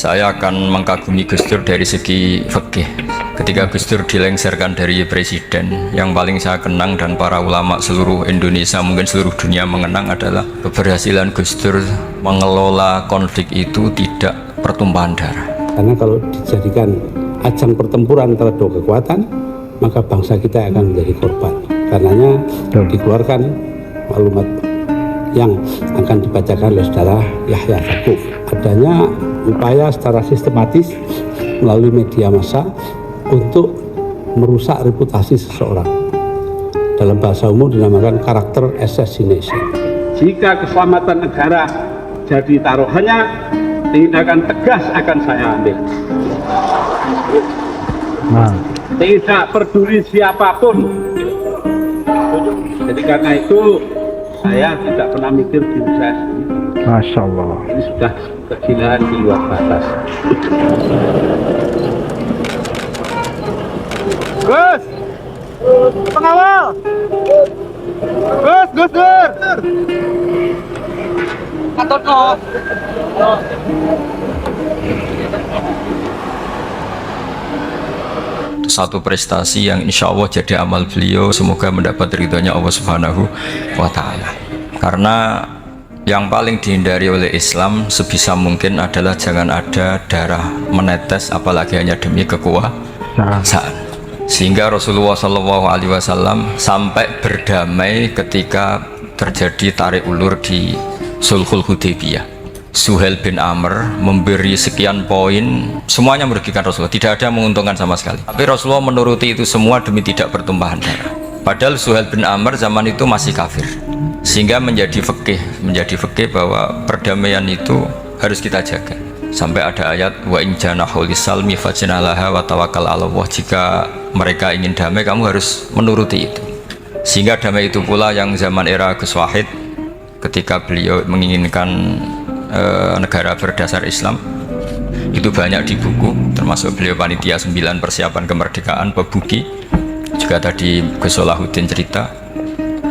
Saya akan mengkagumi Gus Dur dari segi fikih. Ketika Gus Dur dilengsarkan dari presiden, yang paling saya kenang dan para ulama seluruh Indonesia, mungkin seluruh dunia mengenang adalah keberhasilan Gus Dur mengelola konflik itu tidak pertumpahan darah. Karena kalau dijadikan ajang pertempuran antara dua kekuatan, maka bangsa kita akan menjadi korban. Karenanya dikeluarkan maklumat yang akan dibacakan oleh saudara Yahya Stakuf. Adanya upaya secara sistematis melalui media massa untuk merusak reputasi seseorang. Dalam bahasa umum dinamakan karakter assassination. Jika keselamatan negara jadi taruhannya, tindakan tegas akan saya ambil. Tidak peduli siapapun. Jadi karena itu saya tidak pernah mikir diri saya sendiri. Masya Allah. Ini sudah kegilaan di luar batas. Gus! Pengawal! Gus Dur! Atau no? Satu prestasi yang insya Allah jadi amal beliau, semoga mendapat ridhonya Allah Subhanahu wa Ta'ala. Karena yang paling dihindari oleh Islam sebisa mungkin adalah jangan ada darah menetes, apalagi hanya demi kekuasaan. Sehingga Rasulullah SAW sampai berdamai ketika terjadi tarik ulur di Sulhul Hudaybiyah. Suhail bin Amr memberi sekian poin, semuanya merugikan Rasulullah, tidak ada yang menguntungkan sama sekali. Tapi Rasulullah menuruti itu semua demi tidak pertumpahan darah. Padahal Suhail bin Amr zaman itu masih kafir, sehingga menjadi fikih bahwa perdamaian itu harus kita jaga. Sampai ada ayat wa in janahu lisalmi fajnalaha wa tawakkal 'ala Allah. Jika mereka ingin damai, kamu harus menuruti itu. Sehingga damai itu pula yang zaman era Gus Wahid, ketika beliau menginginkan negara berdasar Islam, itu banyak di buku, termasuk beliau panitia 9 persiapan kemerdekaan Pebuki, juga tadi Gus Solahuddin cerita.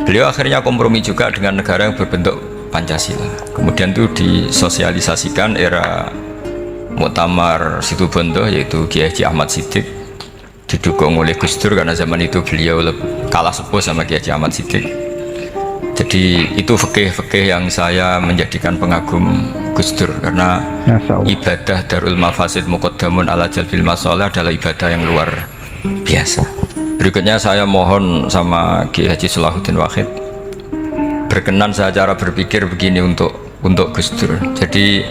Beliau akhirnya kompromi juga dengan negara yang berbentuk Pancasila. Kemudian itu disosialisasikan era Muktamar Situbondo, yaitu Kiai Haji Ahmad Siddiq, didukung oleh Gus Dur karena zaman itu beliau kalah sepuh sama Kiai Haji Ahmad Siddiq. Jadi itu fikih-fikih yang saya menjadikan pengagum Gus Dur, karena ibadah Darul Mafasid Muqaddamun ala Jalbil Masalah adalah ibadah yang luar biasa. Berikutnya saya mohon sama Kiai Haji Solahuddin Wahid berkenan saya cara berpikir begini untuk Gus Dur. Jadi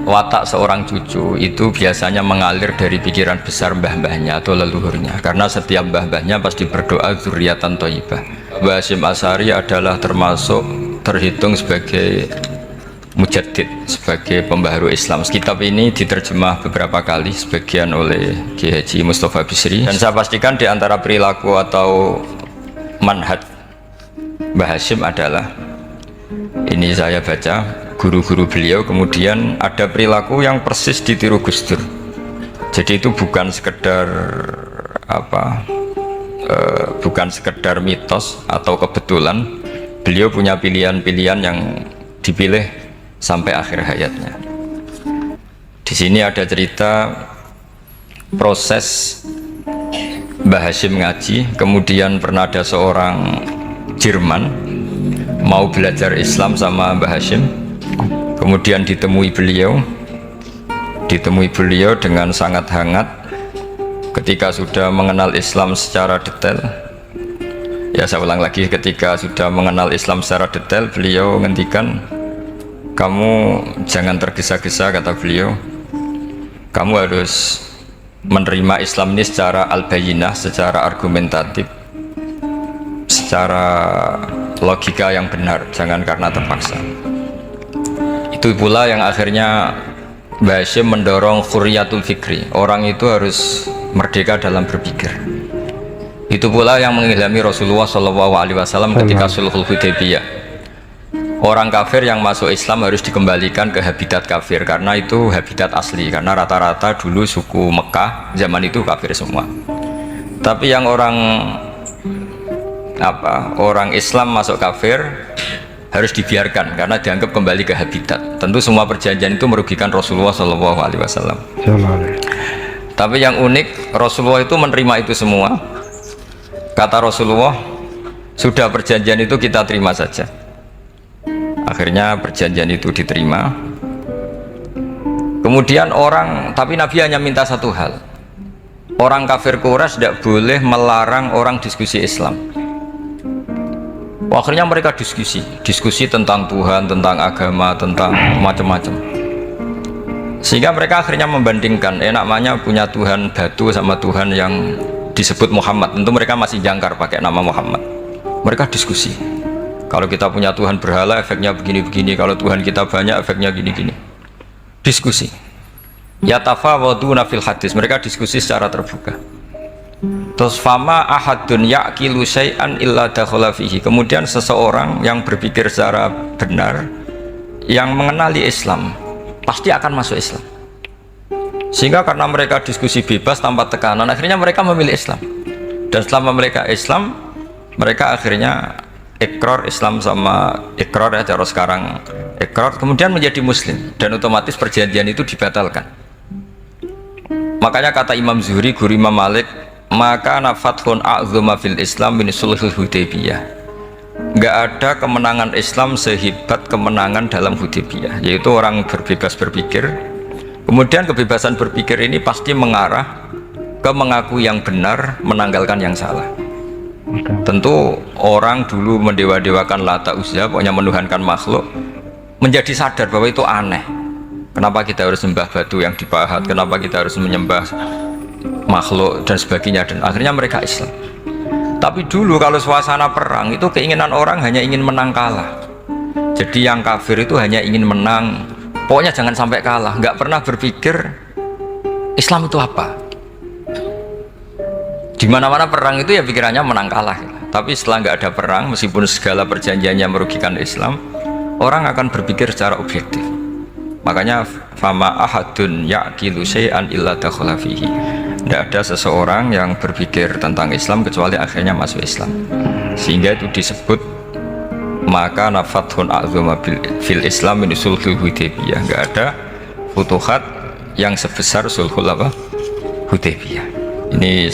watak seorang cucu itu biasanya mengalir dari pikiran besar mbah-mbahnya atau leluhurnya, karena setiap mbah-mbahnya pasti berdoa dzurriatan thayyibah. Mbah Hasyim Asy'ari adalah terhitung sebagai mujaddid, sebagai pembaharu Islam. Kitab ini diterjemah beberapa kali, sebagian oleh Kiai Haji Mustafa Bisri, dan saya pastikan di antara perilaku atau manhaj Mbah Hasyim adalah, ini saya baca guru-guru beliau, kemudian ada perilaku yang persis ditiru Gus Dur. Jadi itu bukan sekedar bukan sekedar mitos atau kebetulan, beliau punya pilihan-pilihan yang dipilih sampai akhir hayatnya. Di sini ada cerita proses Mbah Hasyim ngaji, kemudian pernah ada seorang Jerman mau belajar Islam sama Mbah Hasyim, kemudian ditemui beliau dengan sangat hangat. Ketika sudah mengenal Islam secara detail, ya saya ulang lagi, ketika sudah mengenal Islam secara detail, beliau ngendikan, kamu jangan tergesa-gesa, kata beliau, kamu harus menerima Islam ini secara al-bayyinah, secara argumentatif, secara logika yang benar, jangan karena terpaksa. Itu pula yang akhirnya Mbah Hasyim mendorong khuriyatul fikri, orang itu harus merdeka dalam berpikir. Itu pula yang mengilhami Rasulullah SAW ketika Sulhul Hudaybiyah. Orang kafir yang masuk Islam harus dikembalikan ke habitat kafir, karena itu habitat asli, karena rata-rata dulu suku Mekah zaman itu kafir semua. Tapi yang orang orang Islam masuk kafir harus dibiarkan karena dianggap kembali ke habitat. Tentu semua perjanjian itu merugikan Rasulullah SAW. Tapi yang unik, Rasulullah itu menerima itu semua. Kata Rasulullah, sudah perjanjian itu kita terima saja. Akhirnya perjanjian itu diterima. Kemudian tapi Nabi hanya minta satu hal. Orang kafir Quraisy tidak boleh melarang orang diskusi Islam. Akhirnya mereka diskusi tentang Tuhan, tentang agama, tentang macam-macam. Sehingga mereka akhirnya membandingkan, namanya punya Tuhan batu sama Tuhan yang disebut Muhammad. Tentu mereka masih jangkar pakai nama Muhammad. Mereka diskusi. Kalau kita punya Tuhan berhala, efeknya begini-begini. Kalau Tuhan kita banyak, efeknya gini-gini. Diskusi. Yatafawaduna fil hadis. Mereka diskusi secara terbuka. Terus fama ahadun yaqilu syai'an illa dakhala fihi. Kemudian seseorang yang berpikir secara benar, yang mengenali Islam, pasti akan masuk Islam. Sehingga karena mereka diskusi bebas tanpa tekanan, akhirnya mereka memilih Islam. Dan selama mereka Islam, mereka akhirnya ikrar Islam sama ikrar ya cara sekarang ikrar, kemudian menjadi Muslim dan otomatis perjanjian itu dibatalkan. Makanya kata Imam Zuhri, guru Imam Malik, maka nafathun a'zuma fil Islam min sulhul Hudaybiyah. Nggak ada kemenangan Islam sehebat kemenangan dalam Hudaybiyah, yaitu orang berbebas berpikir. Kemudian kebebasan berpikir ini pasti mengarah ke mengaku yang benar, menanggalkan yang salah. Tentu orang dulu mendewa-dewakan Lata Uzza, pokoknya menuhankan makhluk, menjadi sadar bahwa itu aneh. Kenapa kita harus sembah batu yang dipahat? Kenapa kita harus menyembah makhluk dan sebagainya, dan akhirnya mereka Islam. Tapi dulu kalau suasana perang itu keinginan orang hanya ingin menang kalah. Jadi yang kafir itu hanya ingin menang, pokoknya jangan sampai kalah, nggak pernah berpikir Islam itu apa. Di mana-mana perang itu ya pikirannya menang kalah. Tapi setelah nggak ada perang, meskipun segala perjanjiannya merugikan Islam, orang akan berpikir secara objektif. Makanya fama ahadun yaqilu syai'an illa dakhala fihi. Tidak ada seseorang yang berpikir tentang Islam kecuali akhirnya masuk Islam. Sehingga itu disebut maka nafathun a'zuma fil Islam min sulhul Hudaybiyah. Nggak ada futuhat yang sebesar sulhul Hudaybiyah. Ini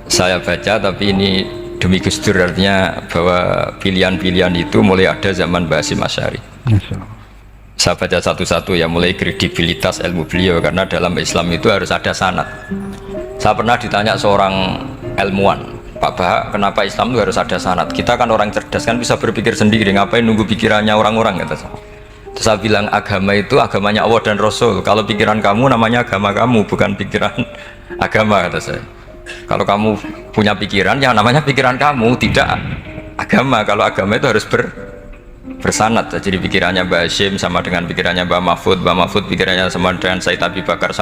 saya baca, tapi ini demi Gus Dur, artinya bahwa pilihan-pilihan itu mulai ada zaman Mbah Hasyim Asy'ari. Saya baca satu-satu ya, mulai kredibilitas ilmu beliau, karena dalam Islam itu harus ada sanad. Saya pernah ditanya seorang ilmuwan, Pak Bahak, kenapa Islam itu harus ada sanad? Kita kan orang cerdas, kan bisa berpikir sendiri, ngapain nunggu pikirannya orang-orang, kata saya. Terus saya bilang, agama itu agamanya Allah dan Rasul. Kalau pikiran kamu namanya agama kamu, bukan pikiran agama, kata saya. Kalau kamu punya pikiran, yang namanya pikiran kamu, tidak agama. Kalau agama itu harus bersanad. Jadi pikirannya Mbah Hasyim sama dengan pikirannya Mbah Mahfud pikirannya sama dengan Said Abi Bakar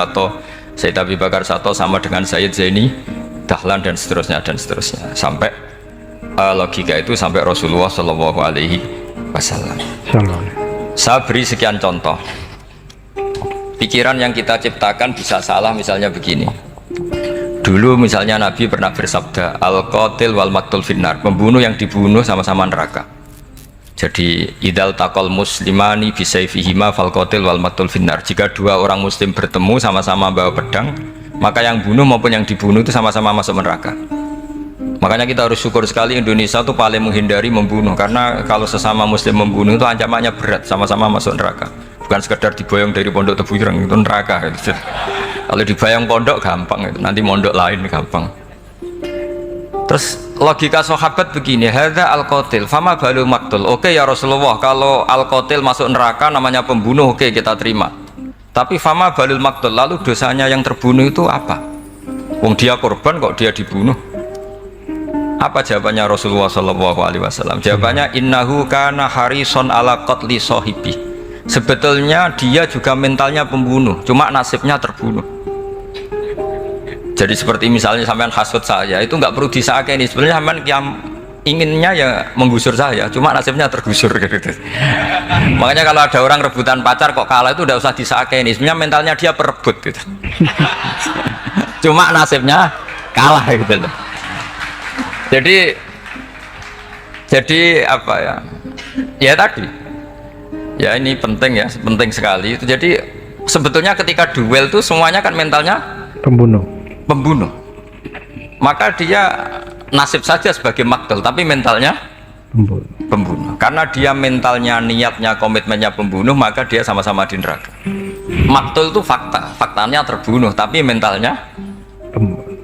Sato sama dengan Sayyid Zaini Dahlan, dan seterusnya sampai logika itu sampai Rasulullah Shallallahu Alaihi Wasallam. Saya beri sekian contoh. Pikiran yang kita ciptakan bisa salah, misalnya begini. Dulu misalnya Nabi pernah bersabda, al-qatil wal maqtul finnar, pembunuh yang dibunuh sama-sama neraka. Jadi idal taqal muslimani bisayfihima fal qatil wal maqtul finnar. Jika dua orang muslim bertemu sama-sama bawa pedang, maka yang bunuh maupun yang dibunuh itu sama-sama masuk neraka. Makanya kita harus syukur sekali Indonesia itu paling menghindari membunuh, karena kalau sesama muslim membunuh itu ancamannya berat, sama-sama masuk neraka. Bukan sekedar diboyong dari pondok Tebu Ireng, itu neraka. Kalau dibayang pondok gampang, nanti mondok lain gampang. Terus logika sahabat begini, hadza al-qatil fama balu maqtul. Oke ya Rasulullah, kalau al-qatil masuk neraka namanya pembunuh, oke kita terima. Tapi fama balul maqtul, lalu dosanya yang terbunuh itu apa? Wong dia korban kok dia dibunuh. Apa jawabannya Rasulullah SAW? Jawabannya innahu kana harison ala qatli sahibi. Sebetulnya dia juga mentalnya pembunuh, cuma nasibnya terbunuh. Jadi seperti misalnya sampean hasut saya, itu nggak perlu disakeni. Sebenarnya sampean yang inginnya ya menggusur saya, cuma nasibnya tergusur gitu. Makanya kalau ada orang rebutan pacar kok kalah, itu udah usah disakeni. Sebenarnya mentalnya dia perebut gitu. Cuma nasibnya kalah gitu loh. Jadi Jadi apa ya? Ya tadi. Ya ini penting ya, penting sekali itu. Jadi sebetulnya ketika duel tuh semuanya kan mentalnya Pembunuh. pembunuh. Maka dia nasib saja sebagai maktul, tapi mentalnya Pembunuh. pembunuh. Karena dia mentalnya, niatnya, komitmennya pembunuh, maka dia sama-sama di neraka. Maktul itu fakta, faktanya terbunuh, tapi mentalnya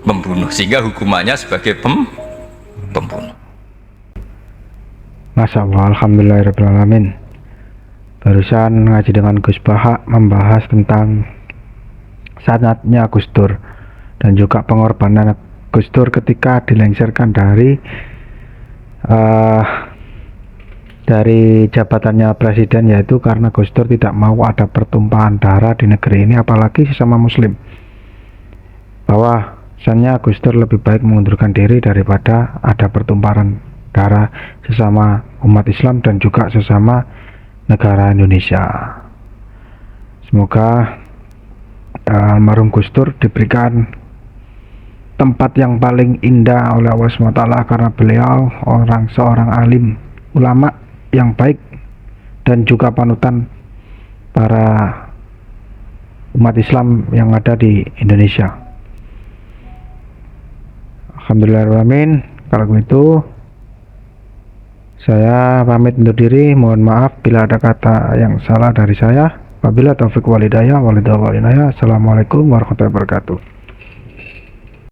pembunuh, sehingga hukumannya sebagai pembunuh. Masya Allah, alhamdulillahirrahmanirrahim. Barusan ngaji dengan Gus Baha membahas tentang sanadnya Gus Dur dan juga pengorbanan Gus Dur ketika dilengsarkan dari jabatannya presiden, yaitu karena Gus Dur tidak mau ada pertumpahan darah di negeri ini, apalagi sesama muslim. Bahwasannya Gus Dur lebih baik mengundurkan diri daripada ada pertumpahan darah sesama umat Islam dan juga sesama negara Indonesia. Semoga almarhum Gus Dur diberikan tempat yang paling indah oleh Allah SWT, karena beliau seorang alim, ulama yang baik dan juga panutan para umat Islam yang ada di Indonesia. Alhamdulillahirrahmanirrahim. Kalau begitu saya pamit undur diri. Mohon maaf bila ada kata yang salah dari saya. Wabillahi taufiq wal hidayah. Assalamualaikum warahmatullahi wabarakatuh.